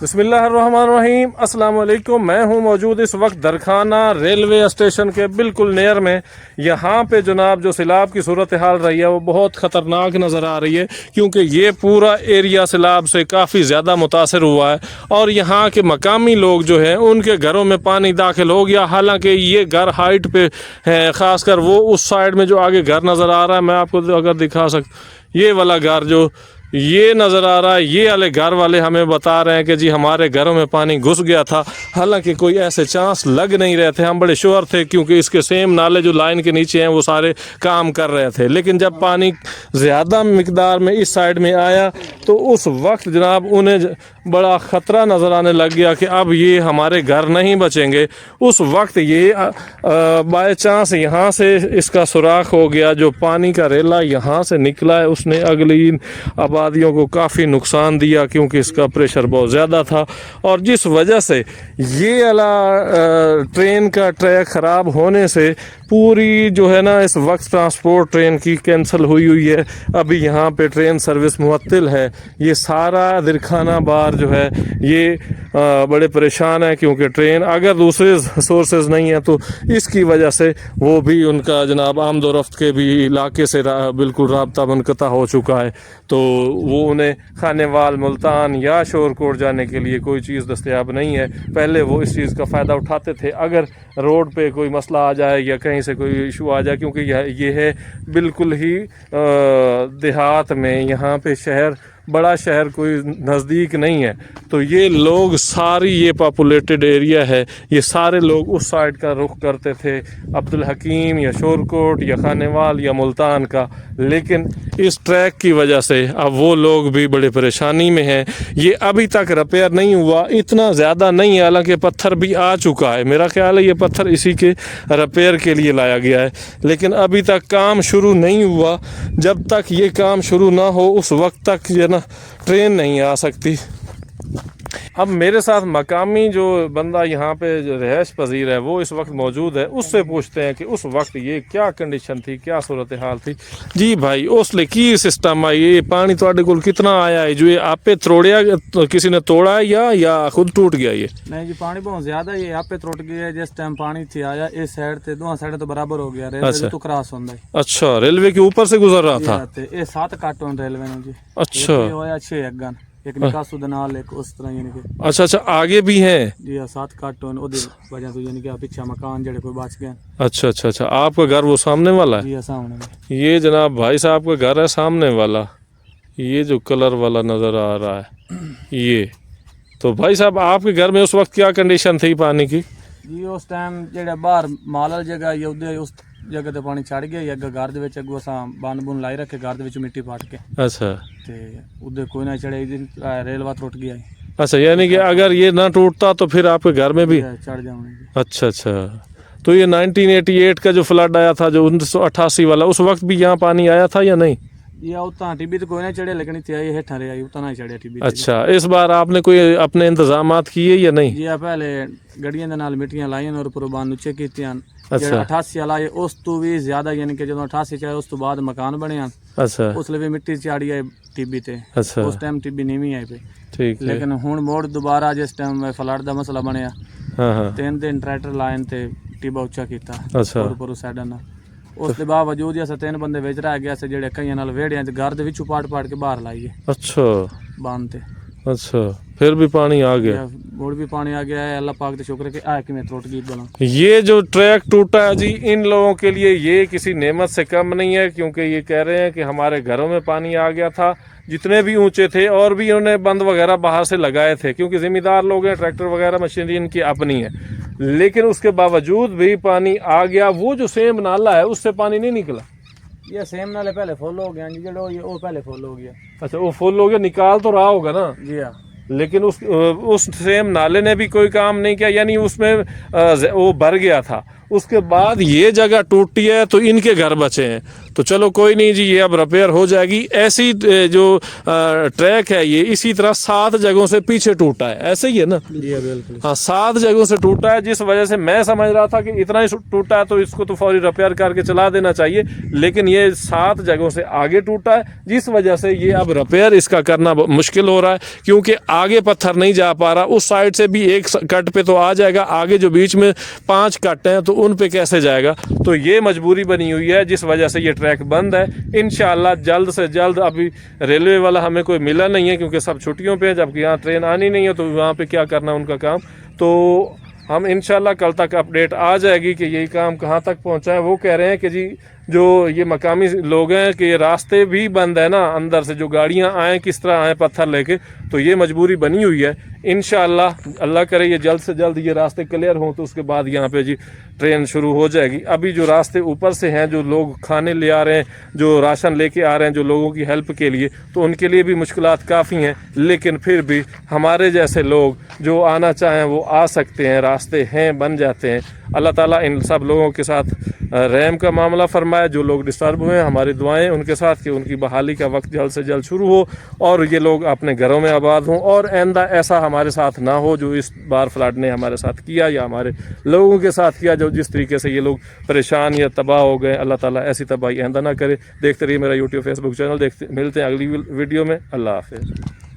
بسم اللہ الرحمن الرحیم۔ السلام علیکم۔ میں ہوں موجود اس وقت درخانہ ریلوے اسٹیشن کے بالکل نیئر میں۔ یہاں پہ جناب جو سیلاب کی صورتحال رہی ہے وہ بہت خطرناک نظر آ رہی ہے، کیونکہ یہ پورا ایریا سیلاب سے کافی زیادہ متاثر ہوا ہے اور یہاں کے مقامی لوگ جو ہیں ان کے گھروں میں پانی داخل ہو گیا۔ حالانکہ یہ گھر ہائٹ پہ ہیں، خاص کر وہ اس سائڈ میں جو آگے گھر نظر آ رہا ہے، میں آپ کو اگر دکھا سکتا، یہ والا گھر جو یہ نظر آ رہا ہے، یہ والے گھر والے ہمیں بتا رہے ہیں کہ جی ہمارے گھروں میں پانی گھس گیا تھا۔ حالانکہ کوئی ایسے چانس لگ نہیں رہے تھے، ہم بڑے شور تھے کیونکہ اس کے سیم نالے جو لائن کے نیچے ہیں وہ سارے کام کر رہے تھے۔ لیکن جب پانی زیادہ مقدار میں اس سائڈ میں آیا تو اس وقت جناب انہیں بڑا خطرہ نظر آنے لگ گیا کہ اب یہ ہمارے گھر نہیں بچیں گے۔ اس وقت یہ بائی چانس یہاں سے اس کا سوراخ ہو گیا، جو پانی کا ریلا یہاں سے نکلا ہے اس نے اگلی آبادیوں کو کافی نقصان دیا، کیونکہ اس کا پریشر بہت زیادہ تھا، اور جس وجہ سے یہ ٹرین کا ٹریک خراب ہونے سے پوری جو ہے نا اس وقت ٹرانسپورٹ ٹرین کی کینسل ہوئی ہے۔ ابھی یہاں پہ ٹرین سروس معطل ہے۔ یہ سارا درخانہ بار جو ہے یہ بڑے پریشان ہے، کیونکہ ٹرین اگر دوسرے سورسز نہیں ہیں تو اس کی وجہ سے وہ بھی ان کا جناب آمد و رفت کے بھی علاقے سے بالکل رابطہ منقطع ہو چکا ہے، تو وہ انہیں خانے وال، ملتان یا شور کوٹ جانے کے لیے کوئی چیز دستیاب نہیں ہے۔ پہلے وہ اس چیز کا فائدہ اٹھاتے تھے اگر روڈ پہ کوئی مسئلہ آ جائے یا کہیں سے کوئی ایشو آ جائے، کیونکہ یہ ہے بالکل ہی دیہات میں، یہاں پہ بڑا شہر کوئی نزدیک نہیں ہے، تو یہ لوگ ساری یہ پاپولیٹڈ ایریا ہے، یہ سارے لوگ اس سائڈ کا رخ کرتے تھے، عبدالحکیم یا شورکوٹ یا خانیوال یا ملتان کا۔ لیکن اس ٹریک کی وجہ سے اب وہ لوگ بھی بڑے پریشانی میں ہیں۔ یہ ابھی تک ریپیئر نہیں ہوا، اتنا زیادہ نہیں ہے، حالانکہ پتھر بھی آ چکا ہے۔ میرا خیال ہے یہ پتھر اسی کے ریپیئر کے لیے لایا گیا ہے، لیکن ابھی تک کام شروع نہیں ہوا۔ جب تک یہ کام شروع نہ ہو اس وقت تک یہ ٹرین نہیں آ سکتی۔ اب میرے ساتھ مقامی جو بندہ یہاں پہ رہائش پذیر ہے وہ اس وقت موجود ہے، اس سے پوچھتے ہیں کہ اس وقت یہ کیا کنڈیشن تھی، کیا صورتحال تھی۔ جی بھائی، اس لیے کی سسٹم آئی، یہ پانی تھوڑے کول کتنا آیا ہے جو یہ آپ پہ تروڑیا، کسی نے توڑا ہے یا خود ٹوٹ گیا؟ یہ نہیں جی، پانی بہت زیادہ ہے، یہ آپ پہ ٹوٹ گیا ہے۔ جس ٹائم پانی تھی آیا اس سائڈ تے دونوں سائڈ تو برابر ہو گیا، ریلوے تو کراس ہوندا ہے۔ اچھا، ریلوے کے اوپر سے گزر رہا تھا؟ یہ 7 کاٹون ریلوے نے جی۔ اچھا، یہ ہویا 6 ایک گن، ایک نکاسو دنال، ایک اس طرح یعنی کہ اچھا آگے بھی ہیں جی 7 کاٹون او دی وجہ تو یعنی کہ پیچھے مکان جڑے کوئی بچ گئے۔ اچھا، آپ کا گھر وہ سامنے والا ہے؟ جی سامنے۔ یہ جناب بھائی صاحب کا گھر ہے سامنے والا، یہ جو کلر والا نظر آ رہا ہے یہ تو بھائی صاحب آپ کے گھر میں اس وقت کیا کنڈیشن تھی پانی کی؟ جی اس ٹائم جڑے باہر مال جگہ یا اس جگہ تے پانی چڑھ گیا، یا گھر دے وچ اگوں اساں بن لائی رکھے، گھر دے وچ مٹی پاٹ کے۔ اچھا، تے اودے کوئی نہ چڑھے، ریلوا ٹوٹ گیا۔ اچھا، یعنی کہ اگر یہ نہ ٹوٹتا تو پھر آپ کے گھر میں بھی چڑھ جاؤں گی۔ اچھا، تو یہ 1988 کا جو فلڈ آیا تھا، جو 1988 والا، اس وقت بھی یہاں پانی آیا تھا یا نہیں؟ یا اتنا ٹی بی تو کوئی نہ چڑھے، لیکن اتنا یہ ہیٹھاں رہی اتنا ہی چڑھے ٹی بی۔ اچھا، اس بار آپ نے کوئی اپنے انتظامات کیے یا نہیں؟ جی پہلے گڑیاں دے نال مٹیاں لائیں اور اوپر بان اچے کیتیاں۔ اچھا، 88 والا ہے اس تو بھی زیادہ، یعنی کہ جدوں 88 چاہے اس تو بعد مکان بنے ہیں۔ اچھا، اس لیے مٹی چاڑی ہے ٹی بی تے، اچھا، اس ٹائم ٹی بی نہیں آئی پہ۔ ٹھیک ہے، لیکن ہن موڑ دوبارہ جس ٹائم فلڈ دا مسئلہ بنیا، ہاں 3 دن ٹریکٹر لائن تے ٹیبا اچا کیتا اچھا، اوپر سائڈ نال۔ اس دے باوجود اساں 3 بندے وچ رہ گیا سے، جڑے کئیاں نال ویڑیاں تے گھر دے وچوں پاٹ کے باہر لائیے۔ اچھا، باندھ تے اچھا، پھر بھی پانی آ گیا؟ موڑ بھی پانی آ گیا ہے، اللہ پاک دے شکر ہے کہ آ کیویں ٹوٹ گئی بلا۔ یہ جو ٹریک ٹوٹا ہے جی، ان لوگوں کے لیے یہ کسی نعمت سے کم نہیں ہے، کیونکہ یہ کہہ رہے ہیں کہ ہمارے گھروں میں پانی آ گیا تھا، جتنے بھی اونچے تھے، اور بھی انہوں نے بند وغیرہ باہر سے لگائے تھے، کیونکہ ذمہ دار لوگ ہیں، ٹریکٹر وغیرہ مشینری ان کی اپنی ہے، لیکن اس کے باوجود بھی پانی آ گیا۔ وہ جو سیم نالہ ہے اس سے پانی نہیں نکلا؟ یہ سیم نالے پہلے فل ہو گیا جی، جڑو یہ وہ پہلے فل ہو گیا۔ اچھا، وہ فل ہو گیا، نکال تو رہا ہوگا نا؟ جی ہاں، لیکن اس سیم نالے نے بھی کوئی کام نہیں کیا، یعنی اس میں وہ بھر گیا تھا، اس کے بعد یہ جگہ ٹوٹی ہے تو ان کے گھر بچے ہیں. تو چلو کوئی نہیں جی, یہ اب ریپیئر ہو جائے گی. ایسی جو ٹریک ہے یہ اسی طرح 7 جگہوں سے پیچھے ٹوٹا ہے, ایسے ہی ہے نا؟ بالکل. ہاں 7 جگہوں سے ٹوٹا ہے, جس وجہ سے میں سمجھ رہا تھا کہ اتنا ہی ٹوٹا ہے تو اس کو تو فوری ریپیئر کر کے چلا دینا چاہیے, لیکن یہ 7 جگہوں سے آگے ٹوٹا ہے, جس وجہ سے یہ اب ریپیئر اس کا کرنا مشکل ہو رہا ہے, کیونکہ آگے پتھر نہیں جا پا رہا. اس سائڈ سے بھی ایک کٹ پہ تو آ جائے گا, آگے جو بیچ میں 5 کٹ ہیں تو ان پہ کیسے جائے گا؟ تو یہ مجبوری بنی ہوئی ہے, جس وجہ سے یہ ٹریک بند ہے. انشاءاللہ جلد سے جلد, ابھی ریلوے والا ہمیں کوئی ملا نہیں ہے کیونکہ سب چھٹیوں پہ ہیں, جبکہ یہاں ٹرین آنی نہیں ہے تو وہاں پہ کیا کرنا ان کا کام. تو ہم انشاءاللہ کل تک اپڈیٹ آ جائے گی کہ یہی کام کہاں تک پہنچا ہے. وہ کہہ رہے ہیں کہ جی جو یہ مقامی لوگ ہیں کہ یہ راستے بھی بند ہے نا, اندر سے جو گاڑیاں آئیں کس طرح آئیں پتھر لے کے, تو یہ مجبوری بنی ہوئی ہے. انشاءاللہ اللہ کرے یہ جلد سے جلد یہ راستے کلیئر ہوں تو اس کے بعد یہاں پہ جی ٹرین شروع ہو جائے گی. ابھی جو راستے اوپر سے ہیں, جو لوگ کھانے لے آ رہے ہیں, جو راشن لے کے آ رہے ہیں, جو لوگوں کی ہیلپ کے لیے, تو ان کے لیے بھی مشکلات کافی ہیں, لیکن پھر بھی ہمارے جیسے لوگ جو آنا چاہیں وہ آ سکتے ہیں, راستے ہیں, بن جاتے ہیں. اللہ تعالیٰ ان سب لوگوں کے ساتھ رحم کا معاملہ فرمائے. جو لوگ ڈسٹرب ہوئے ہیں, ہماری دعائیں ان کے ساتھ کہ ان کی بحالی کا وقت جلد سے جلد شروع ہو اور یہ لوگ اپنے گھروں میں آباد ہوں, اور آئندہ ایسا ہمارے ساتھ نہ ہو جو اس بار فلڈ نے ہمارے ساتھ کیا یا ہمارے لوگوں کے ساتھ کیا, جو جس طریقے سے یہ لوگ پریشان یا تباہ ہو گئے. اللہ تعالیٰ ایسی تباہی آئندہ نہ کرے. دیکھتے رہیے میرا YouTube Facebook چینل. ملتے ہیں اگلی ویڈیو میں. اللہ حافظ.